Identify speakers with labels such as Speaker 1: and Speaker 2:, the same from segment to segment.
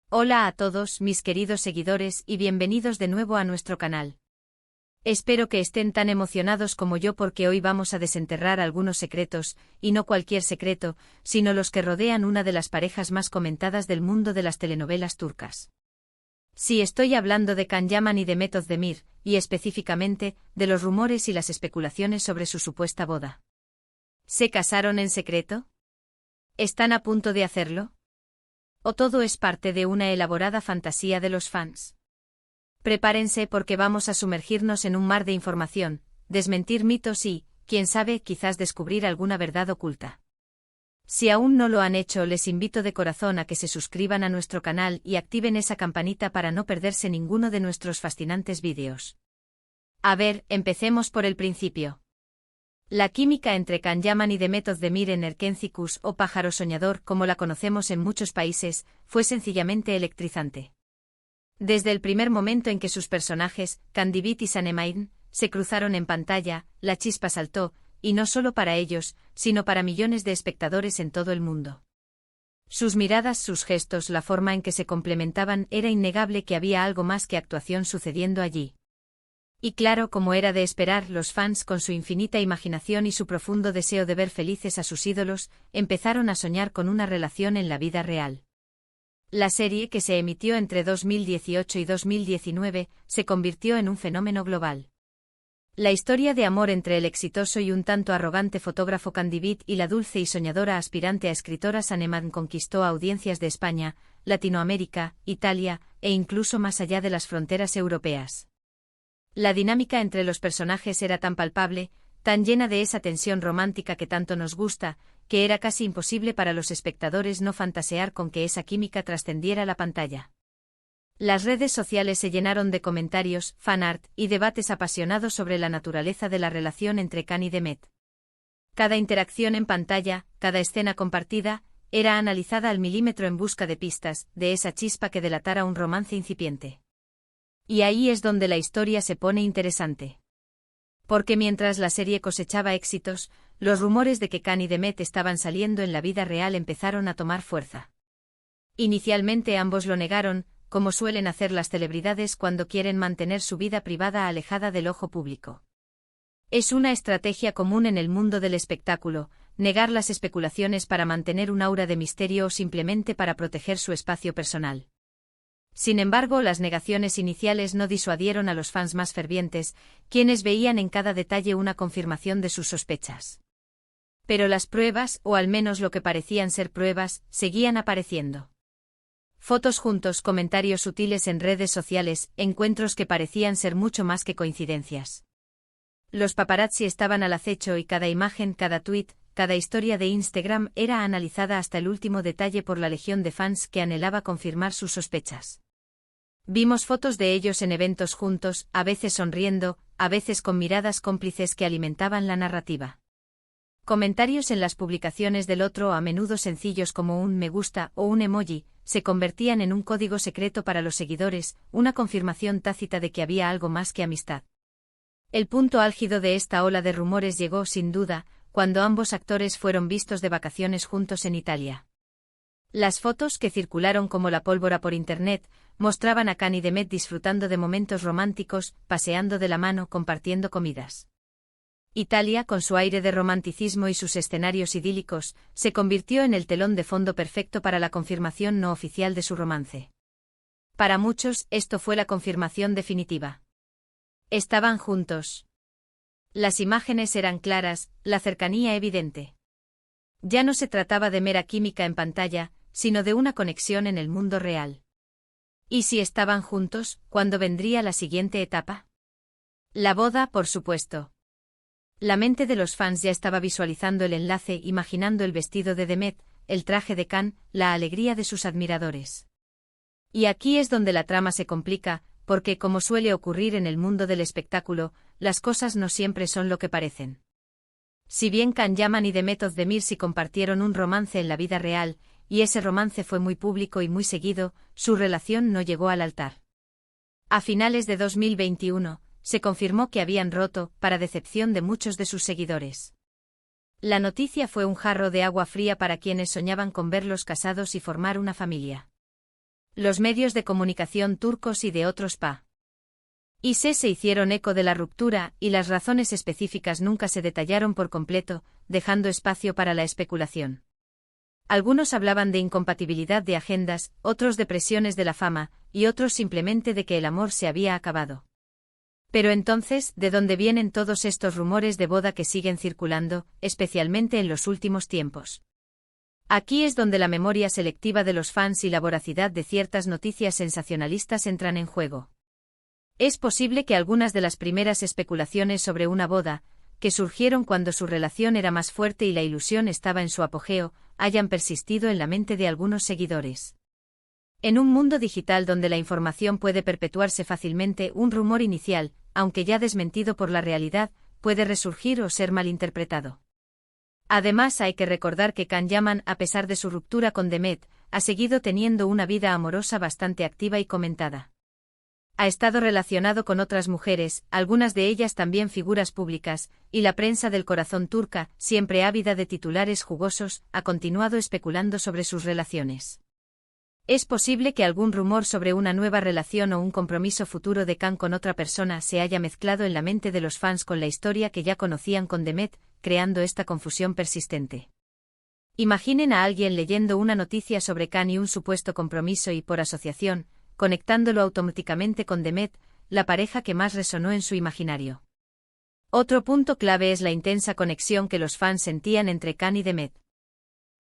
Speaker 1: Hola a todos mis queridos seguidores y bienvenidos de nuevo a nuestro canal. Espero que estén tan emocionados como yo porque hoy vamos a desenterrar algunos secretos, y no cualquier secreto, sino los que rodean una de las parejas más comentadas del mundo de las telenovelas turcas. Sí, estoy hablando de Can Yaman y de Mehmet Özdemir, y específicamente, de los rumores y las especulaciones sobre su supuesta boda. ¿Se casaron en secreto? ¿Están a punto de hacerlo? ¿O todo es parte de una elaborada fantasía de los fans? Prepárense porque vamos a sumergirnos en un mar de información, desmentir mitos y, quién sabe, quizás descubrir alguna verdad oculta. Si aún no lo han hecho, les invito de corazón a que se suscriban a nuestro canal y activen esa campanita para no perderse ninguno de nuestros fascinantes vídeos. A ver, empecemos por el principio. La química entre Can Yaman y Mehmet Özdemir en Erkencikus o Pájaro Soñador, como la conocemos en muchos países, fue sencillamente electrizante. Desde el primer momento en que sus personajes, Kandibit y Sanemane, se cruzaron en pantalla, la chispa saltó, y no solo para ellos, sino para millones de espectadores en todo el mundo. Sus miradas, sus gestos, la forma en que se complementaban, era innegable que había algo más que actuación sucediendo allí. Y claro, como era de esperar, los fans, con su infinita imaginación y su profundo deseo de ver felices a sus ídolos, empezaron a soñar con una relación en la vida real. La serie, que se emitió entre 2018 y 2019, se convirtió en un fenómeno global. La historia de amor entre el exitoso y un tanto arrogante fotógrafo Kandibit y la dulce y soñadora aspirante a escritora Sanemane conquistó a audiencias de España, Latinoamérica, Italia, e incluso más allá de las fronteras europeas. La dinámica entre los personajes era tan palpable, tan llena de esa tensión romántica que tanto nos gusta, que era casi imposible para los espectadores no fantasear con que esa química trascendiera la pantalla. Las redes sociales se llenaron de comentarios, fanart y debates apasionados sobre la naturaleza de la relación entre Can y Mehmet. Cada interacción en pantalla, cada escena compartida, era analizada al milímetro en busca de pistas, de esa chispa que delatara un romance incipiente. Y ahí es donde la historia se pone interesante. Porque mientras la serie cosechaba éxitos, los rumores de que Can y Mehmet estaban saliendo en la vida real empezaron a tomar fuerza. Inicialmente ambos lo negaron, como suelen hacer las celebridades cuando quieren mantener su vida privada alejada del ojo público. Es una estrategia común en el mundo del espectáculo, negar las especulaciones para mantener un aura de misterio o simplemente para proteger su espacio personal. Sin embargo, las negaciones iniciales no disuadieron a los fans más fervientes, quienes veían en cada detalle una confirmación de sus sospechas. Pero las pruebas, o al menos lo que parecían ser pruebas, seguían apareciendo. Fotos juntos, comentarios sutiles en redes sociales, encuentros que parecían ser mucho más que coincidencias. Los paparazzi estaban al acecho y cada imagen, cada tuit, cada historia de Instagram era analizada hasta el último detalle por la legión de fans que anhelaba confirmar sus sospechas. Vimos fotos de ellos en eventos juntos, a veces sonriendo, a veces con miradas cómplices que alimentaban la narrativa. Comentarios en las publicaciones del otro, a menudo sencillos como un me gusta o un emoji, se convertían en un código secreto para los seguidores, una confirmación tácita de que había algo más que amistad. El punto álgido de esta ola de rumores llegó, sin duda, cuando ambos actores fueron vistos de vacaciones juntos en Italia. Las fotos, que circularon como la pólvora por internet, mostraban a Can y Mehmet disfrutando de momentos románticos, paseando de la mano, compartiendo comidas. Italia, con su aire de romanticismo y sus escenarios idílicos, se convirtió en el telón de fondo perfecto para la confirmación no oficial de su romance. Para muchos, esto fue la confirmación definitiva. Estaban juntos. Las imágenes eran claras, la cercanía evidente. Ya no se trataba de mera química en pantalla, sino de una conexión en el mundo real. ¿Y si estaban juntos, cuándo vendría la siguiente etapa? La boda, por supuesto. La mente de los fans ya estaba visualizando el enlace, imaginando el vestido de Mehmet, el traje de Can, la alegría de sus admiradores. Y aquí es donde la trama se complica, porque, como suele ocurrir en el mundo del espectáculo, las cosas no siempre son lo que parecen. Si bien Can Yaman y Mehmet Özdemir sí compartieron un romance en la vida real, y ese romance fue muy público y muy seguido, su relación no llegó al altar. A finales de 2021, se confirmó que habían roto, para decepción de muchos de sus seguidores. La noticia fue un jarro de agua fría para quienes soñaban con verlos casados y formar una familia. Los medios de comunicación turcos y de otros países se hicieron eco de la ruptura y las razones específicas nunca se detallaron por completo, dejando espacio para la especulación. Algunos hablaban de incompatibilidad de agendas, otros de presiones de la fama, y otros simplemente de que el amor se había acabado. Pero entonces, ¿de dónde vienen todos estos rumores de boda que siguen circulando, especialmente en los últimos tiempos? Aquí es donde la memoria selectiva de los fans y la voracidad de ciertas noticias sensacionalistas entran en juego. Es posible que algunas de las primeras especulaciones sobre una boda, que surgieron cuando su relación era más fuerte y la ilusión estaba en su apogeo, hayan persistido en la mente de algunos seguidores. En un mundo digital donde la información puede perpetuarse fácilmente, un rumor inicial, aunque ya desmentido por la realidad, puede resurgir o ser malinterpretado. Además, hay que recordar que Can Yaman, a pesar de su ruptura con Demet, ha seguido teniendo una vida amorosa bastante activa y comentada. Ha estado relacionado con otras mujeres, algunas de ellas también figuras públicas, y la prensa del corazón turca, siempre ávida de titulares jugosos, ha continuado especulando sobre sus relaciones. Es posible que algún rumor sobre una nueva relación o un compromiso futuro de Can con otra persona se haya mezclado en la mente de los fans con la historia que ya conocían con Demet, creando esta confusión persistente. Imaginen a alguien leyendo una noticia sobre Can y un supuesto compromiso y, por asociación, conectándolo automáticamente con Demet, la pareja que más resonó en su imaginario. Otro punto clave es la intensa conexión que los fans sentían entre Can y Demet.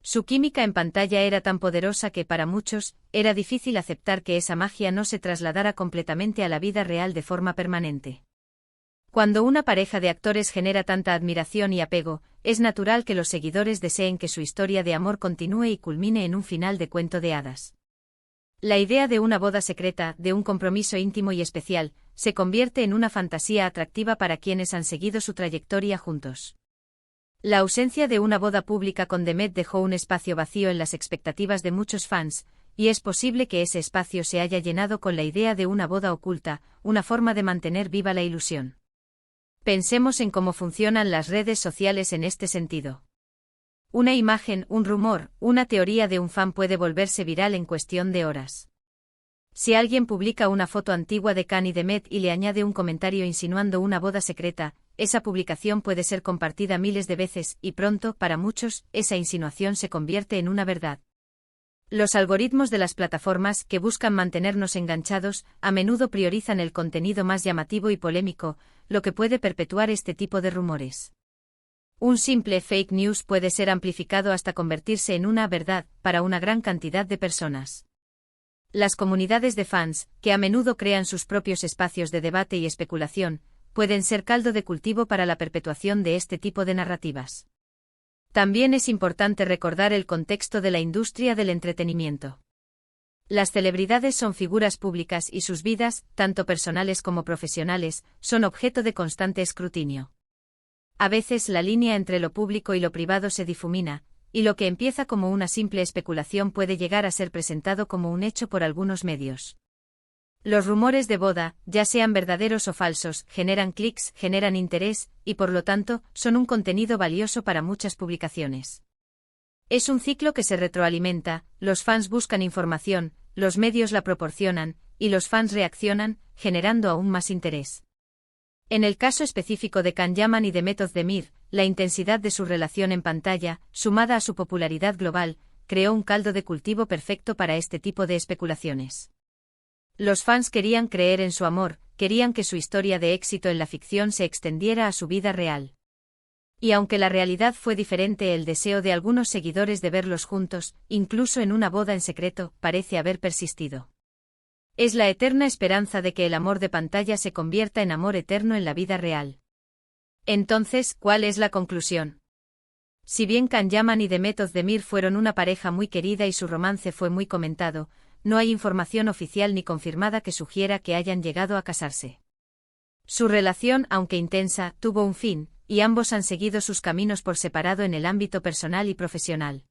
Speaker 1: Su química en pantalla era tan poderosa que para muchos, era difícil aceptar que esa magia no se trasladara completamente a la vida real de forma permanente. Cuando una pareja de actores genera tanta admiración y apego, es natural que los seguidores deseen que su historia de amor continúe y culmine en un final de cuento de hadas. La idea de una boda secreta, de un compromiso íntimo y especial, se convierte en una fantasía atractiva para quienes han seguido su trayectoria juntos. La ausencia de una boda pública con Demet dejó un espacio vacío en las expectativas de muchos fans, y es posible que ese espacio se haya llenado con la idea de una boda oculta, una forma de mantener viva la ilusión. Pensemos en cómo funcionan las redes sociales en este sentido. Una imagen, un rumor, una teoría de un fan puede volverse viral en cuestión de horas. Si alguien publica una foto antigua de Can y Demet y le añade un comentario insinuando una boda secreta, esa publicación puede ser compartida miles de veces y pronto, para muchos, esa insinuación se convierte en una verdad. Los algoritmos de las plataformas que buscan mantenernos enganchados a menudo priorizan el contenido más llamativo y polémico, lo que puede perpetuar este tipo de rumores. Un simple fake news puede ser amplificado hasta convertirse en una verdad para una gran cantidad de personas. Las comunidades de fans, que a menudo crean sus propios espacios de debate y especulación, pueden ser caldo de cultivo para la perpetuación de este tipo de narrativas. También es importante recordar el contexto de la industria del entretenimiento. Las celebridades son figuras públicas y sus vidas, tanto personales como profesionales, son objeto de constante escrutinio. A veces la línea entre lo público y lo privado se difumina, y lo que empieza como una simple especulación puede llegar a ser presentado como un hecho por algunos medios. Los rumores de boda, ya sean verdaderos o falsos, generan clics, generan interés, y por lo tanto, son un contenido valioso para muchas publicaciones. Es un ciclo que se retroalimenta, los fans buscan información, los medios la proporcionan, y los fans reaccionan, generando aún más interés. En el caso específico de Can Yaman y Demet Özdemir, la intensidad de su relación en pantalla, sumada a su popularidad global, creó un caldo de cultivo perfecto para este tipo de especulaciones. Los fans querían creer en su amor, querían que su historia de éxito en la ficción se extendiera a su vida real. Y aunque la realidad fue diferente, el deseo de algunos seguidores de verlos juntos, incluso en una boda en secreto, parece haber persistido. Es la eterna esperanza de que el amor de pantalla se convierta en amor eterno en la vida real. Entonces, ¿cuál es la conclusión? Si bien Can Yaman y Demet Özdemir fueron una pareja muy querida y su romance fue muy comentado, no hay información oficial ni confirmada que sugiera que hayan llegado a casarse. Su relación, aunque intensa, tuvo un fin, y ambos han seguido sus caminos por separado en el ámbito personal y profesional.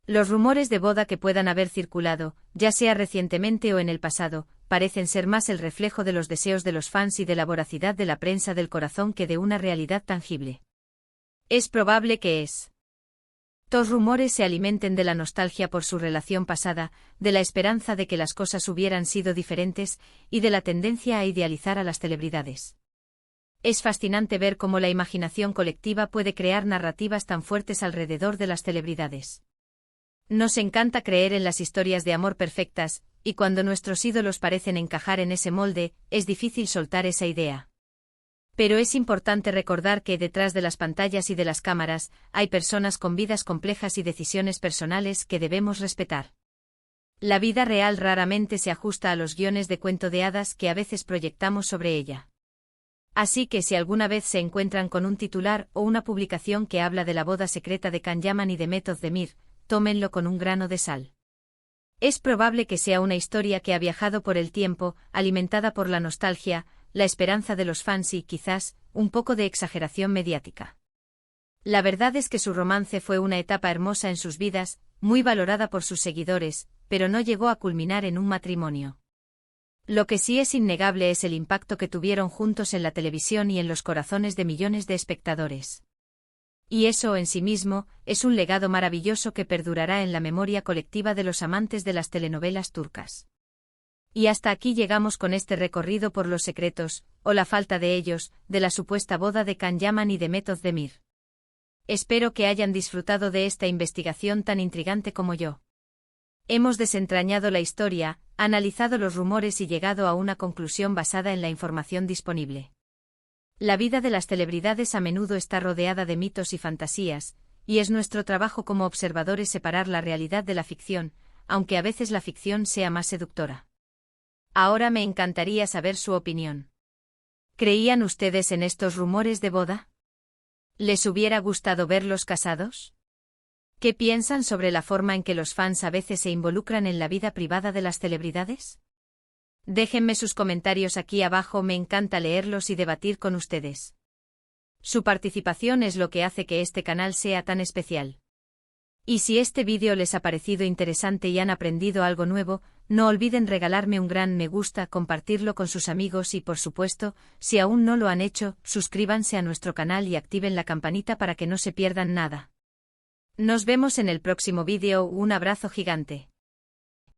Speaker 1: Los rumores de boda que puedan haber circulado, ya sea recientemente o en el pasado, parecen ser más el reflejo de los deseos de los fans y de la voracidad de la prensa del corazón que de una realidad tangible. Es probable que Los rumores se alimenten de la nostalgia por su relación pasada, de la esperanza de que las cosas hubieran sido diferentes y de la tendencia a idealizar a las celebridades. Es fascinante ver cómo la imaginación colectiva puede crear narrativas tan fuertes alrededor de las celebridades. Nos encanta creer en las historias de amor perfectas, y cuando nuestros ídolos parecen encajar en ese molde, es difícil soltar esa idea. Pero es importante recordar que detrás de las pantallas y de las cámaras, hay personas con vidas complejas y decisiones personales que debemos respetar. La vida real raramente se ajusta a los guiones de cuento de hadas que a veces proyectamos sobre ella. Así que si alguna vez se encuentran con un titular o una publicación que habla de la boda secreta de Can Yaman y de Method Demir, tómenlo con un grano de sal. Es probable que sea una historia que ha viajado por el tiempo, alimentada por la nostalgia, la esperanza de los fans y, quizás, un poco de exageración mediática. La verdad es que su romance fue una etapa hermosa en sus vidas, muy valorada por sus seguidores, pero no llegó a culminar en un matrimonio. Lo que sí es innegable es el impacto que tuvieron juntos en la televisión y en los corazones de millones de espectadores. Y eso en sí mismo es un legado maravilloso que perdurará en la memoria colectiva de los amantes de las telenovelas turcas. Y hasta aquí llegamos con este recorrido por los secretos, o la falta de ellos, de la supuesta boda de Can Yaman y de Method Demir. Espero que hayan disfrutado de esta investigación tan intrigante como yo. Hemos desentrañado la historia, analizado los rumores y llegado a una conclusión basada en la información disponible. La vida de las celebridades a menudo está rodeada de mitos y fantasías, y es nuestro trabajo como observadores separar la realidad de la ficción, aunque a veces la ficción sea más seductora. Ahora me encantaría saber su opinión. ¿Creían ustedes en estos rumores de boda? ¿Les hubiera gustado verlos casados? ¿Qué piensan sobre la forma en que los fans a veces se involucran en la vida privada de las celebridades? Déjenme sus comentarios aquí abajo, me encanta leerlos y debatir con ustedes. Su participación es lo que hace que este canal sea tan especial. Y si este vídeo les ha parecido interesante y han aprendido algo nuevo, no olviden regalarme un gran me gusta, compartirlo con sus amigos y por supuesto, si aún no lo han hecho, suscríbanse a nuestro canal y activen la campanita para que no se pierdan nada. Nos vemos en el próximo vídeo, un abrazo gigante.